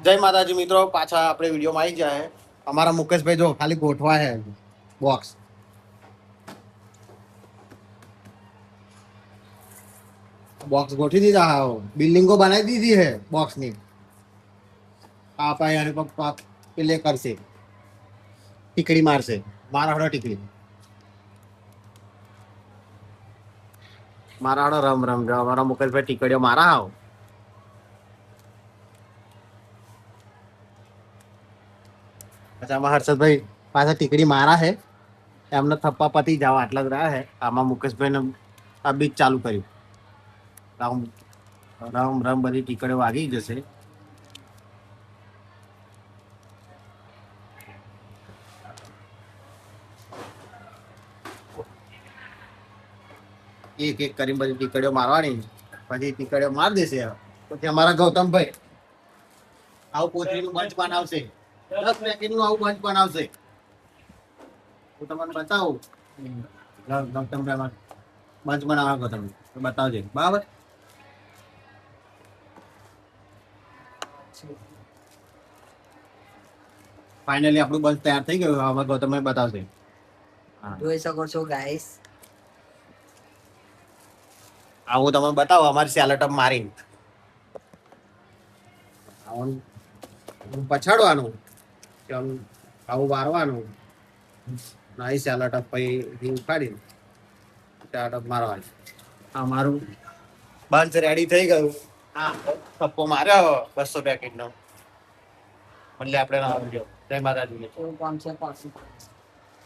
જય માતાજી મિત્રો, પાછા આપણે વિડીયોમાં આવી જાય. અમારા મુકેશભાઈ જો ખાલી ગોઠવા હે બોક્સ. બોક્સ ગોઠવી દીધા. હા, બિલ્ડિંગો બનાવી દીધી હે બોક્સની. આ પાય આને પેલે કરશે, ટીકડી મારશે. મારા હડો ટીકડી મારા હડો રમ રમ જો અમારા મુકેશભાઈ ટીકડીઓ મારા આવ. પછી આમાં હર્ષદભાઈ પાછા ટીકડી મારા હે. એમને થપ્પા પતી જાવ આટલા જ રહ્યા હે. આમાં મુકેશભાઈને આ બીજ ચાલુ કર્યું. રામ રામ રામ બધી ટીકડીઓ વાગી જશે. એક એક કરી બધી ટીકડીઓ મારવાની. પછી ટીકડીઓ માર દેશે. પછી અમારા ગૌતમભાઈ આવું કોથળીનું બંચ બનાવશે. 10 પેકેટનું આવું બંચ બનાવશે. હું તમને બતાવું. ગૌતમભાઈ બંચ બનાવવા ગૌતમ બતાવજે. બરાબર. ફાઇનલી આપણું બંચ તૈયાર થઈ ગયું. હવે ગૌતમભાઈ બતાવશે. જોઈ શકો છો ગાઈસ. હું તમને બતાવું અમારી સેલોટપ મારી. પછાડવાનું આવું વારવાનું. નાઈ સેલોટપ પછી ઉપાડી સેલોટપ મારવાની. અમારું બંચ રેડી થઈ ગયું. હા, થપ્પો માર્યો 200 પેકેટ નો. એટલે આપણે જય માતાજી. એવું કામ છે પાછું.